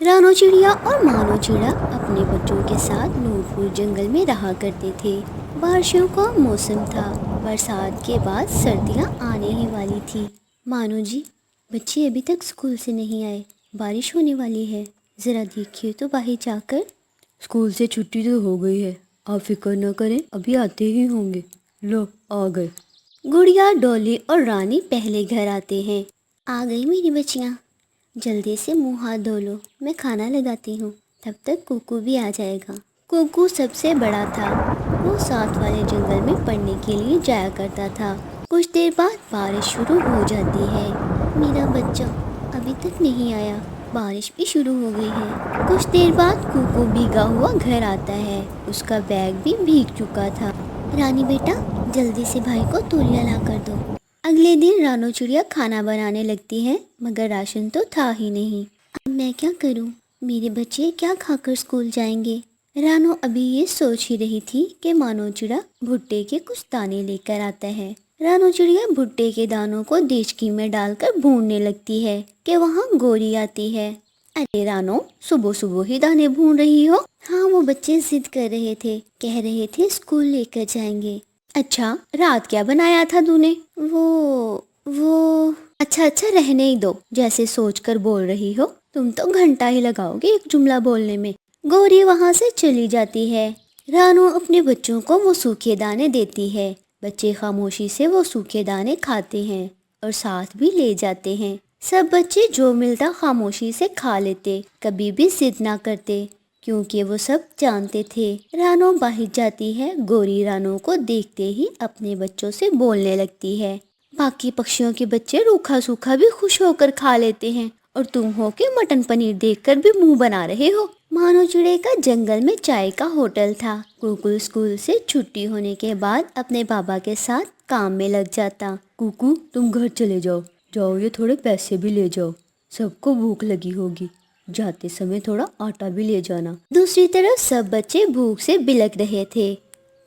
رانو چڑیا اور مانو چڑیا اپنے بچوں کے ساتھ نور پور جنگل میں رہا کرتے تھے۔ بارشوں کا موسم تھا، برسات کے بعد سردیاں آنے ہی والی تھی۔ مانو جی، بچے ابھی تک اسکول سے نہیں آئے، بارش ہونے والی ہے، ذرا دیکھیے تو باہر جا کر۔ اسکول سے چھٹی تو ہو گئی ہے، آپ فکر نہ کریں، ابھی آتے ہی ہوں گے۔ لو آ گئے۔ گڑیا، ڈولی اور رانی پہلے گھر آتے ہیں۔ آ گئی میری بچیاں، جلدی سے منہ ہاتھ دھو لو، میں کھانا لگاتی ہوں، تب تک کوکو بھی آ جائے گا۔ کوکو سب سے بڑا تھا، وہ ساتھ والے جنگل میں پڑھنے کے لیے جایا کرتا تھا۔ کچھ دیر بعد بارش شروع ہو جاتی ہے۔ میرا بچہ ابھی تک نہیں آیا، بارش بھی شروع ہو گئی ہے۔ کچھ دیر بعد کوکو بھیگا ہوا گھر آتا ہے، اس کا بیگ بھی بھیگ چکا تھا۔ رانی بیٹا، جلدی سے بھائی کو تولیہ لا کر دو۔ اگلے دن رانو چڑیا کھانا بنانے لگتی ہے، مگر راشن تو تھا ہی نہیں۔ اب میں کیا کروں؟ میرے بچے کیا کھا کر اسکول جائیں گے؟ رانو ابھی یہ سوچ ہی رہی تھی کہ مانو چڑیا بھٹے کے کچھ دانے لے کر آتا ہے۔ رانو چڑیا بھٹے کے دانوں کو دیچکی میں ڈال کر بھوننے لگتی ہے کہ وہاں گوری آتی ہے۔ ارے رانو، صبح صبح ہی دانے بھون رہی ہو؟ ہاں، وہ بچے ضد کر رہے تھے، کہہ رہے تھے اسکول لے کر جائیں گے۔ اچھا، رات کیا بنایا تھا تو نے؟ وہ اچھا رہنے ہی دو، جیسے سوچ کر بول رہی ہو، تم تو گھنٹہ ہی لگاؤ گے ایک جملہ بولنے میں۔ گوری وہاں سے چلی جاتی ہے۔ رانو اپنے بچوں کو وہ سوکھے دانے دیتی ہے۔ بچے خاموشی سے وہ سوکھے دانے کھاتے ہیں اور ساتھ بھی لے جاتے ہیں۔ سب بچے جو ملتا خاموشی سے کھا لیتے، کبھی بھی ضد نہ کرتے، کیونکہ وہ سب جانتے تھے۔ رانو باہر جاتی ہے، گوری رانو کو دیکھتے ہی اپنے بچوں سے بولنے لگتی ہے۔ باقی پکشیوں کے بچے روکھا سوکھا بھی خوش ہو کر کھا لیتے ہیں، اور تم ہو کہ مٹن پنیر دیکھ کر بھی منہ بنا رہے ہو۔ مانو چڑے کا جنگل میں چائے کا ہوٹل تھا۔ کوکو اسکول سے چھٹی ہونے کے بعد اپنے بابا کے ساتھ کام میں لگ جاتا۔ کوکو، تم گھر چلے جاؤ، یہ تھوڑے پیسے بھی لے جاؤ، سب کو بھوک لگی ہوگی، جاتے سمے تھوڑا آٹا بھی لے جانا۔ دوسری طرف سب بچے بھوک سے بلک رہے تھے۔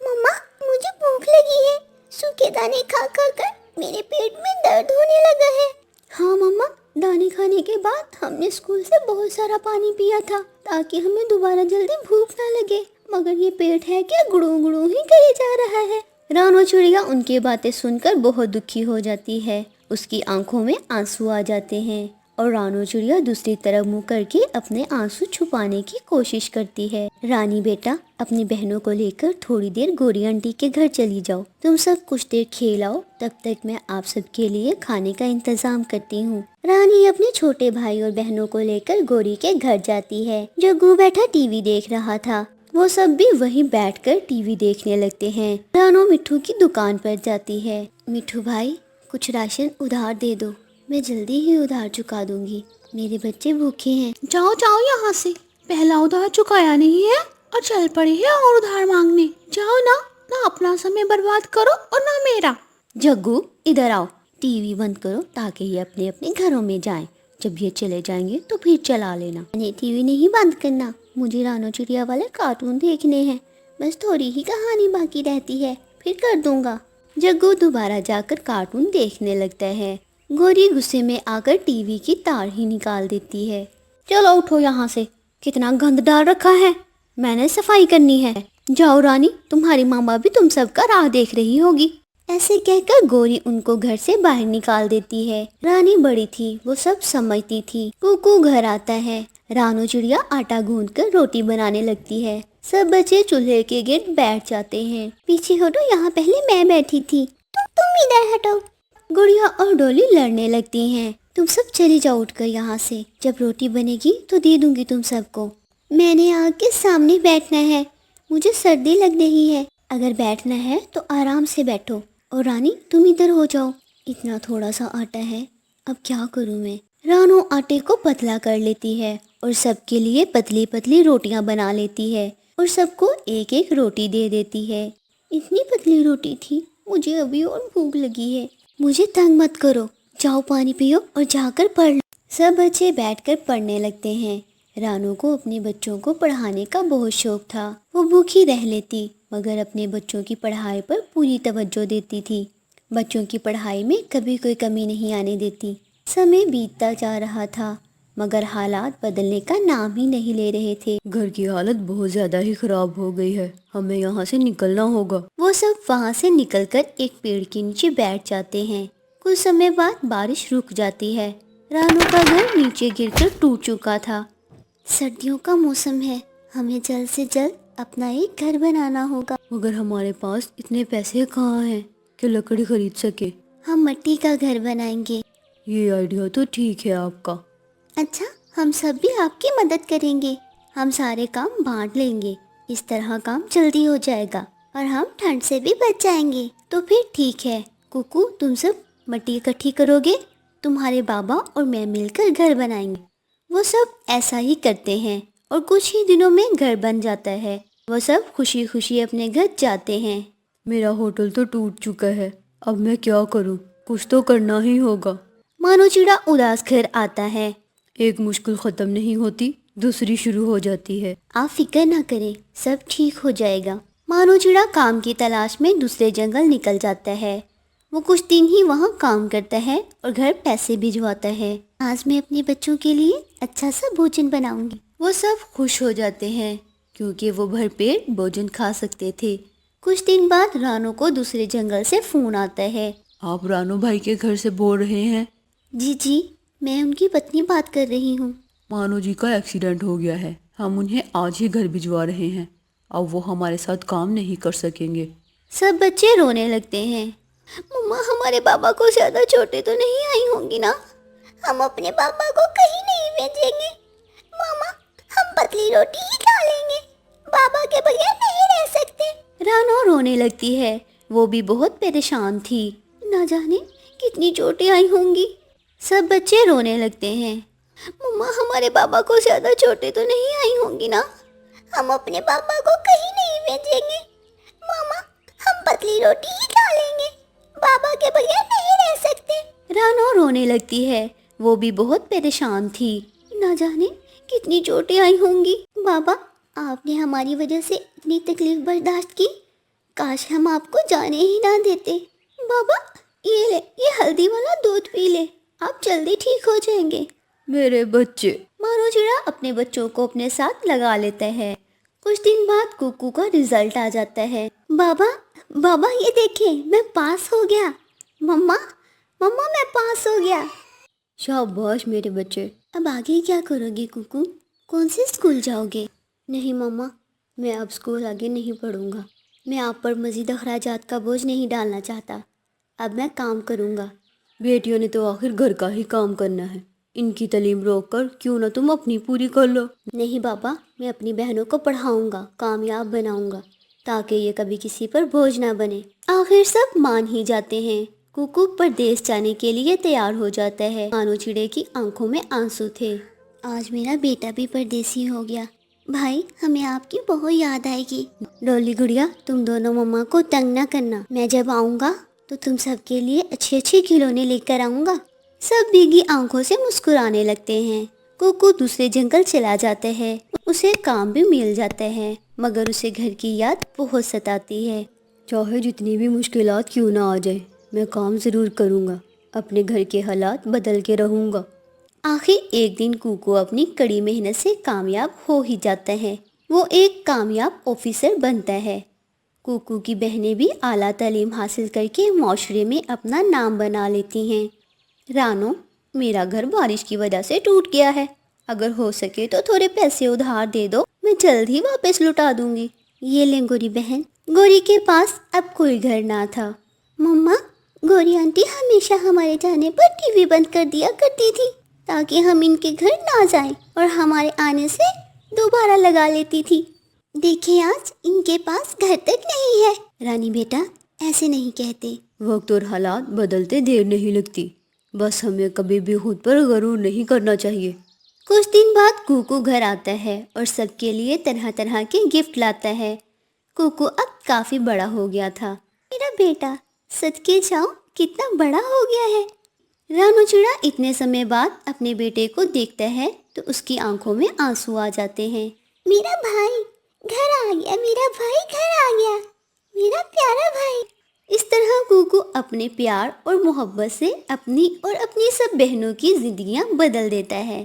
مما، مجھے بھوک لگی ہے، سوکھے دانے کھا کھا کر میرے پیٹ میں درد ہونے لگا ہے۔ ہاں مما، دانے کھانے کے بعد ہم نے اسکول سے بہت سارا پانی پیا تھا تاکہ ہمیں دوبارہ جلدی بھوک نہ لگے، مگر یہ پیٹ ہے کہ گڑوں گڑوں ہی کرے جا رہا ہے۔ رانو چڑیا ان کی باتیں سن کر بہت دکھی ہو جاتی ہے، اس کی آنکھوں میں آنسو آ جاتے ہیں، اور رانو چڑیا دوسری طرف منہ کر کے اپنے آنسو چھپانے کی کوشش کرتی ہے۔ رانی بیٹا، اپنی بہنوں کو لے کر تھوڑی دیر گوری آنٹی کے گھر چلی جاؤ، تم سب کچھ دیر کھیلاؤ، تب تک میں آپ سب کے لیے کھانے کا انتظام کرتی ہوں۔ رانی اپنے چھوٹے بھائی اور بہنوں کو لے کر گوری کے گھر جاتی ہے۔ جگو بیٹھا ٹی وی دیکھ رہا تھا، وہ سب بھی وہیں بیٹھ کر ٹی وی دیکھنے لگتے ہیں۔ رانو مٹھو کی دکان پر جاتی ہے۔ مٹھو بھائی، کچھ راشن ادھار دے دو، میں جلدی ہی ادھار چکا دوں گی، میرے بچے بھوکے ہیں۔ جاؤ جاؤ یہاں سے، پہلا ادھار چکایا نہیں ہے اور چل پڑی ہے اور ادھار مانگنے۔ جاؤ نا، نہ اپنا سمے برباد کرو اور نہ میرا۔ جگو، ادھر آؤ، ٹی وی بند کرو تاکہ یہ اپنے اپنے گھروں میں جائیں، جب یہ چلے جائیں گے تو پھر چلا لینا۔ ٹی وی نہیں بند کرنا، مجھے رانو چڑیا والے کارٹون دیکھنے ہیں، بس تھوڑی ہی کہانی باقی رہتی ہے، پھر کر دوں گا۔ جگو دوبارہ جا کر کارٹون دیکھنے لگتا ہے۔ گوری غصے میں آ کر ٹی وی کی تار ہی نکال دیتی ہے۔ چلو اٹھو یہاں سے، کتنا گند ڈال رکھا ہے، میں نے صفائی کرنی ہے۔ جاؤ رانی، تمہاری ماما بھی تم سب کا راہ دیکھ رہی ہوگی۔ ایسے کہہ کر گوری ان کو گھر سے باہر نکال دیتی ہے۔ رانی بڑی تھی، وہ سب سمجھتی تھی۔ کوکو گھر آتا ہے۔ رانو چڑیا آٹا گوندھ کر روٹی بنانے لگتی ہے۔ سب بچے چولہے کے گرد بیٹھ جاتے ہیں۔ پیچھے ہٹو، یہاں پہلے میں بیٹھی تھی، تم ادھر ہٹو۔ گڑیا اور ڈولی لڑنے لگتی ہیں۔ تم سب چلی جاؤ اٹھ کر یہاں سے، جب روٹی بنے گی تو دے دوں گی تم سب کو۔ میں نے آگ کے سامنے بیٹھنا ہے، مجھے سردی لگ رہی ہے، اگر بیٹھنا ہے تو آرام سے بیٹھو۔ اور رانی، تم ادھر ہو جاؤ، اتنا تھوڑا سا آٹا ہے، اب کیا کروں میں؟ رانو آٹے کو پتلا کر لیتی ہے اور سب کے لیے پتلی پتلی روٹیاں بنا لیتی ہے اور سب کو ایک ایک روٹی دے دیتی ہے۔ اتنی پتلی روٹی تھی، مجھے ابھی اور بھوک لگی ہے، مجھے تنگ مت کرو، جاؤ پانی پیو اور جا کر پڑھ لو۔ سب بچے بیٹھ کر پڑھنے لگتے ہیں۔ رانو کو اپنے بچوں کو پڑھانے کا بہت شوق تھا، وہ بھوکی رہ لیتی مگر اپنے بچوں کی پڑھائی پر پوری توجہ دیتی تھی، بچوں کی پڑھائی میں کبھی کوئی کمی نہیں آنے دیتی۔ سمے بیتتا جا رہا تھا، مگر حالات بدلنے کا نام ہی نہیں لے رہے تھے۔ گھر کی حالت بہت زیادہ ہی خراب ہو گئی ہے، ہمیں یہاں سے نکلنا ہوگا۔ وہ سب وہاں سے نکل کر ایک پیڑ کے نیچے بیٹھ جاتے ہیں۔ کچھ سمے بعد بارش رک جاتی ہے۔ رانو کا گھر نیچے گر کر ٹوٹ چکا تھا۔ سردیوں کا موسم ہے، ہمیں جلد سے جلد اپنا ایک گھر بنانا ہوگا، مگر ہمارے پاس اتنے پیسے کہاں ہیں کہ لکڑی خرید سکے۔ ہم مٹی کا گھر بنائیں گے۔ یہ آئیڈیا تو ٹھیک ہے آپ کا۔ اچھا، ہم سب بھی آپ کی مدد کریں گے، ہم سارے کام بانٹ لیں گے، اس طرح کام جلدی ہو جائے گا اور ہم ٹھنڈ سے بھی بچ جائیں گے۔ تو پھر ٹھیک ہے کوکو، تم سب مٹی اکٹھی کرو گے، تمہارے بابا اور میں مل کر گھر بنائیں گے۔ وہ سب ایسا ہی کرتے ہیں اور کچھ ہی دنوں میں گھر بن جاتا ہے۔ وہ سب خوشی خوشی اپنے گھر جاتے ہیں۔ میرا ہوٹل تو ٹوٹ چکا ہے، اب میں کیا کروں؟ کچھ تو کرنا ہی ہوگا۔ مانو چڑا اداس گھر آتا ہے۔ ایک مشکل ختم نہیں ہوتی، دوسری شروع ہو جاتی ہے۔ آپ فکر نہ کریں، سب ٹھیک ہو جائے گا۔ مانو چڑا کام کی تلاش میں دوسرے جنگل نکل جاتا ہے۔ وہ کچھ دن ہی وہاں کام کرتا ہے اور گھر پیسے بھجواتا ہے۔ آج میں اپنے بچوں کے لیے اچھا سا بھوجن بناؤں گی۔ وہ سب خوش ہو جاتے ہیں کیونکہ وہ بھر پیٹ بھوجن کھا سکتے تھے۔ کچھ دن بعد رانو کو دوسرے جنگل سے فون آتا ہے۔ آپ رانو بھائی کے گھر سے بول رہے ہیں؟ جی، میں ان کی پتنی بات کر رہی ہوں۔ مانو جی کا ایکسیڈنٹ ہو گیا ہے، ہم انہیں آج ہی گھر بھجوا رہے ہیں، اب وہ ہمارے ساتھ کام نہیں کر سکیں گے۔ سب بچے رونے لگتے ہیں۔ مما، ہمارے بابا کو زیادہ چوٹیں تو نہیں آئی ہوں گی نا؟ ہم اپنے پاپا کو کہیں نہیں بھیجیں گے ماما، ہم پتلی روٹی ہی کھا لیں گے، بابا کے بغیر نہیں رہ سکتے۔ رانو رونے لگتی ہے، وہ بھی بہت پریشان تھی، نہ جانے کتنی چوٹیں آئی ہوں گی۔ سب بچے رونے لگتے ہیں۔ مما، ہمارے بابا کو زیادہ چوٹیں تو نہیں آئی ہوں گی نا؟ ہم اپنے پاپا کو کہیں نہیں بھیجیں گے ماما، ہم پتلی روٹی ہی کھا لیں گے، بابا کے بغیر نہیں رہ سکتے۔ رانو رونے لگتی ہے، وہ بھی بہت پریشان تھی، نہ جانے کتنی چوٹیں آئی ہوں گی۔ بابا، آپ نے ہماری وجہ سے اتنی تکلیف برداشت کی، کاش ہم آپ کو جانے ہی نہ دیتے۔ بابا، یہ لے، یہ ہلدی والا دودھ پی لے، آپ جلدی ٹھیک ہو جائیں گے۔ میرے بچے۔ مانو چڑا اپنے بچوں کو اپنے ساتھ لگا لیتا ہے۔ کچھ دن بعد کوکو کا رزلٹ آ جاتا ہے۔ بابا یہ دیکھیں، میں پاس ہو گیا۔ مما میں پاس ہو گیا۔ شاباش میرے بچے۔ اب آگے کیا کرو گے کوکو؟ کون سے اسکول جاؤ گے؟ نہیں مما، میں اب اسکول آگے نہیں پڑھوں گا، میں آپ پر مزید اخراجات کا بوجھ نہیں ڈالنا چاہتا، اب میں کام کروں گا۔ بیٹیوں نے تو آخر گھر کا ہی کام کرنا ہے، ان کی تعلیم روک کر کیوں نہ تم اپنی پوری کر لو۔ نہیں بابا، میں اپنی بہنوں کو پڑھاؤں گا، کامیاب بناؤں گا، تاکہ یہ کبھی کسی پر بوجھ نہ بنے۔ آخر سب مان ہی جاتے ہیں۔ کوکو پردیس جانے کے لیے تیار ہو جاتا ہے۔ مانو چڑے کی آنکھوں میں آنسو تھے۔ آج میرا بیٹا بھی پردیسی ہو گیا۔ بھائی، ہمیں آپ کی بہت یاد آئے گی۔ ڈولی گڑیا، تم دونوں مما کو تنگ نہ کرنا، میں جب آؤں گا تو تم سب کے لیے اچھے اچھے کھلونے لے کر آؤں گا۔ سب بھیگی آنکھوں سے مسکرانے لگتے ہیں۔ کوکو دوسرے جنگل چلا جاتا ہے، اسے کام بھی مل جاتا ہے، مگر اسے گھر کی یاد بہت ستاتی ہے۔ چاہے جتنی بھی مشکلات کیوں نہ آ جائیں، میں کام ضرور کروں گا، اپنے گھر کے حالات بدل کے رہوں گا۔ آخر ایک دن کوکو اپنی کڑی محنت سے کامیاب ہو ہی جاتا ہے، وہ ایک کامیاب آفیسر بنتا ہے۔ کوکو کی بہنیں بھی اعلیٰ تعلیم حاصل کر کے معاشرے میں اپنا نام بنا لیتی ہیں۔ رانو، میرا گھر بارش کی وجہ سے ٹوٹ گیا ہے، اگر ہو سکے تو تھوڑے پیسے ادھار دے دو، میں جلد ہی واپس لوٹا دوں گی۔ یہ لیں گوری بہن۔ گوری کے پاس اب کوئی گھر نہ تھا۔ مما، گوری آنٹی ہمیشہ ہمارے جانے پر ٹی وی بند کر دیا کرتی تھی تاکہ ہم ان کے گھر نہ جائیں، اور ہمارے آنے سے دوبارہ لگا لیتی تھی۔ دیکھیں آج ان کے پاس گھر تک نہیں ہے۔ رانی بیٹا، ایسے نہیں کہتے، وقت اور حالات بدلتے دیر نہیں لگتی، بس ہمیں کبھی بھی خود پر غرور نہیں کرنا چاہیے۔ کچھ دن بعد کوکو گھر آتا ہے اور سب کے لیے طرح طرح کے گفٹ لاتا ہے۔ کوکو اب کافی بڑا ہو گیا تھا۔ میرا بیٹا، صدقے جاؤ، کتنا بڑا ہو گیا ہے۔ رانو چڑا اتنے سمے بعد اپنے بیٹے کو دیکھتا ہے تو اس کی آنکھوں میں آنسو آ جاتے ہیں۔ میرا بھائی گھر آ گیا، میرا بھائی گھر آ گیا، میرا پیارا بھائی۔ اس طرح کوکو اپنے پیار اور محبت سے اپنی اور اپنی سب بہنوں کی زندگیاں بدل دیتا ہے۔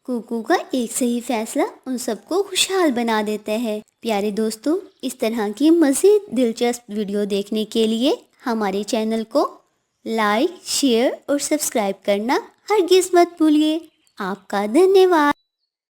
کوکو کا ایک صحیح فیصلہ ان سب کو خوشحال بنا دیتا ہے۔ پیارے دوستو، اس طرح کی مزید دلچسپ ویڈیو دیکھنے کے لیے ہمارے چینل کو لائک، شیئر اور سبسکرائب کرنا ہرگز مت بھولیے۔ آپ کا دھنیہ واد۔